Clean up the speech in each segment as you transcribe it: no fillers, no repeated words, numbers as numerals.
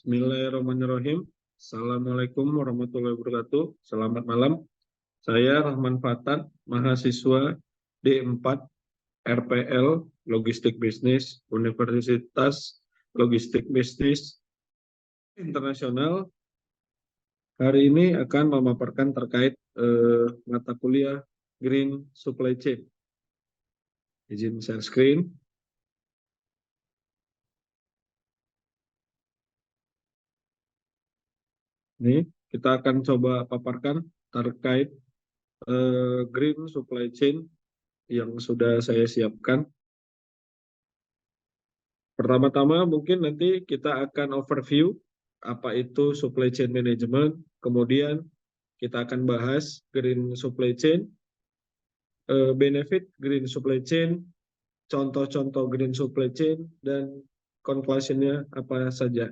Bismillahirrahmanirrahim. Assalamualaikum warahmatullahi wabarakatuh. Selamat malam. Saya Rahman Fatan, mahasiswa D4 RPL Logistik Bisnis Universitas Logistik Bisnis Internasional. Hari ini akan memaparkan terkait mata kuliah Green Supply Chain. Izin share screen. Ini kita akan coba paparkan terkait Green Supply Chain yang sudah saya siapkan. Pertama-tama mungkin nanti kita akan overview apa itu supply chain management, kemudian kita akan bahas green supply chain, benefit green supply chain, contoh-contoh green supply chain, dan conclusion-nya apa saja.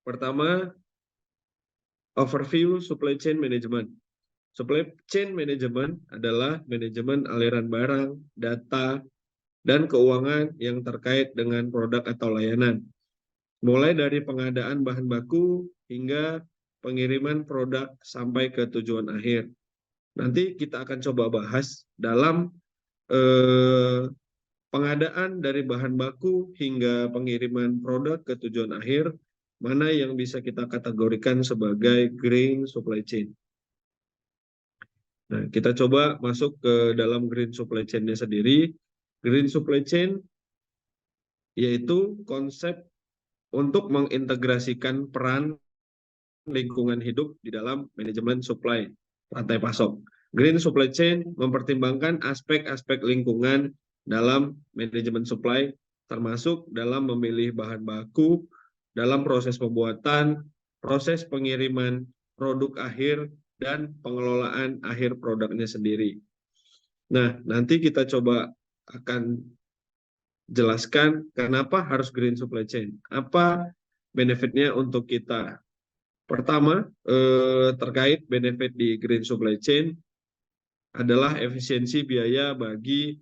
Pertama, overview supply chain management. Supply chain management adalah manajemen aliran barang, data, dan keuangan yang terkait dengan produk atau layanan. Mulai dari pengadaan bahan baku hingga pengiriman produk sampai ke tujuan akhir. Nanti kita akan coba bahas dalam pengadaan dari bahan baku hingga pengiriman produk ke tujuan akhir, mana yang bisa kita kategorikan sebagai green supply chain. Nah, kita coba masuk ke dalam green supply chain-nya sendiri. Green supply chain yaitu konsep untuk mengintegrasikan peran lingkungan hidup di dalam manajemen supply rantai pasok. Green supply chain mempertimbangkan aspek-aspek lingkungan dalam manajemen supply, termasuk dalam memilih bahan baku, dalam proses pembuatan, proses pengiriman produk akhir, dan pengelolaan akhir produknya sendiri. Nah, nanti kita coba akan jelaskan kenapa harus green supply chain. Apa benefitnya untuk kita? Pertama, terkait benefit di green supply chain adalah efisiensi biaya bagi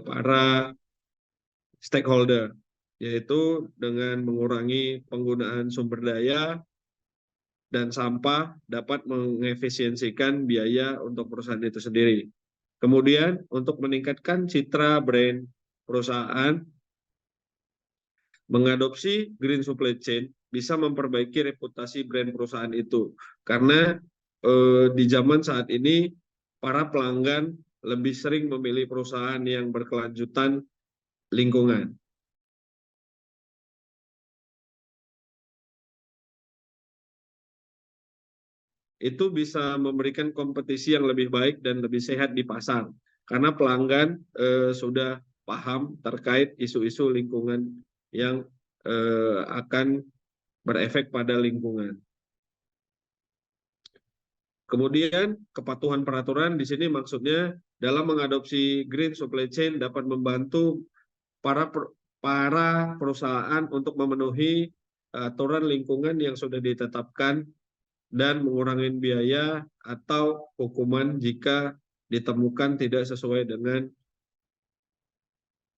para stakeholder, yaitu dengan mengurangi penggunaan sumber daya dan sampah dapat mengefisiensikan biaya untuk perusahaan itu sendiri. Kemudian, untuk meningkatkan citra brand perusahaan, mengadopsi green supply chain bisa memperbaiki reputasi brand perusahaan itu. Karena di zaman saat ini, para pelanggan lebih sering memilih perusahaan yang berkelanjutan lingkungan. Itu bisa memberikan kompetisi yang lebih baik dan lebih sehat di pasar. Karena pelanggan sudah paham terkait isu-isu lingkungan yang akan berefek pada lingkungan. Kemudian kepatuhan peraturan di sini maksudnya dalam mengadopsi green supply chain dapat membantu para perusahaan untuk memenuhi aturan lingkungan yang sudah ditetapkan dan mengurangi biaya atau hukuman jika ditemukan tidak sesuai dengan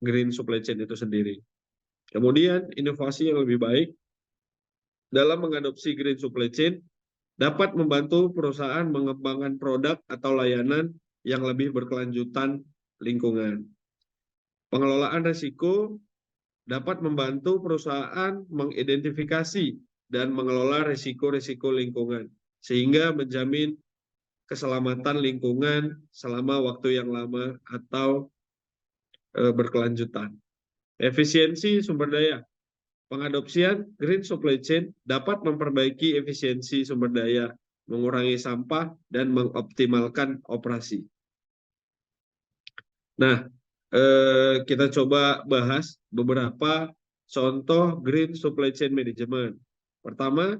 green supply chain itu sendiri. Kemudian inovasi yang lebih baik dalam mengadopsi green supply chain dapat membantu perusahaan mengembangkan produk atau layanan yang lebih berkelanjutan lingkungan. Pengelolaan risiko dapat membantu perusahaan mengidentifikasi dan mengelola risiko-risiko lingkungan, sehingga menjamin keselamatan lingkungan selama waktu yang lama atau berkelanjutan. Efisiensi sumber daya. Pengadopsian green supply chain dapat memperbaiki efisiensi sumber daya, mengurangi sampah, dan mengoptimalkan operasi. Nah, kita coba bahas beberapa contoh green supply chain management. Pertama,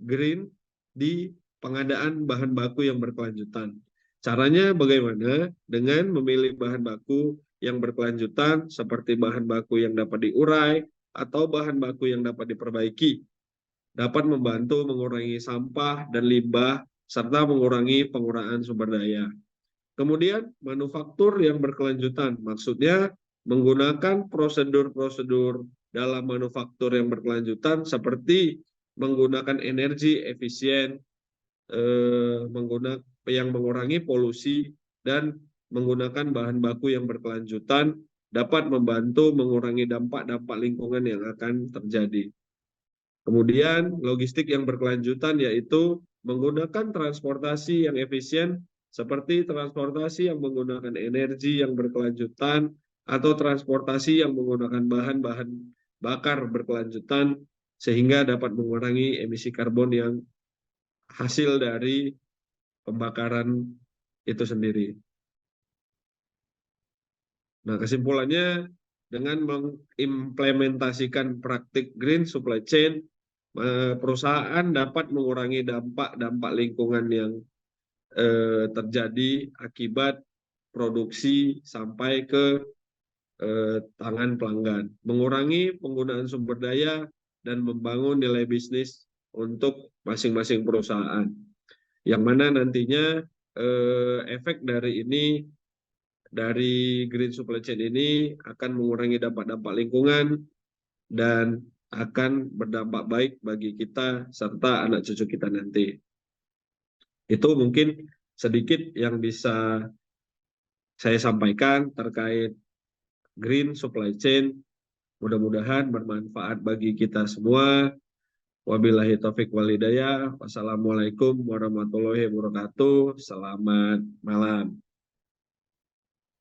green di pengadaan bahan baku yang berkelanjutan. Caranya bagaimana? Dengan memilih bahan baku yang berkelanjutan seperti bahan baku yang dapat diurai atau bahan baku yang dapat diperbaiki. Dapat membantu mengurangi sampah dan limbah serta mengurangi penggunaan sumber daya. Kemudian manufaktur yang berkelanjutan, maksudnya menggunakan prosedur-prosedur dalam manufaktur yang berkelanjutan seperti menggunakan energi efisien, yang mengurangi polusi, dan menggunakan bahan baku yang berkelanjutan dapat membantu mengurangi dampak-dampak lingkungan yang akan terjadi. Kemudian logistik yang berkelanjutan yaitu menggunakan transportasi yang efisien seperti transportasi yang menggunakan energi yang berkelanjutan atau transportasi yang menggunakan bahan-bahan bakar berkelanjutan sehingga dapat mengurangi emisi karbon yang hasil dari pembakaran itu sendiri. Nah, kesimpulannya dengan mengimplementasikan praktik green supply chain, perusahaan dapat mengurangi dampak-dampak lingkungan yang terjadi akibat produksi sampai ke tangan pelanggan, mengurangi penggunaan sumber daya, dan membangun nilai bisnis untuk masing-masing perusahaan. Yang mana nantinya efek dari ini, dari green supply chain ini akan mengurangi dampak-dampak lingkungan dan akan berdampak baik bagi kita serta anak cucu kita nanti. Itu mungkin sedikit yang bisa saya sampaikan terkait green supply chain. Mudah-mudahan bermanfaat bagi kita semua. Wabillahi taufik wal hidayah. Wassalamualaikum warahmatullahi wabarakatuh. Selamat malam.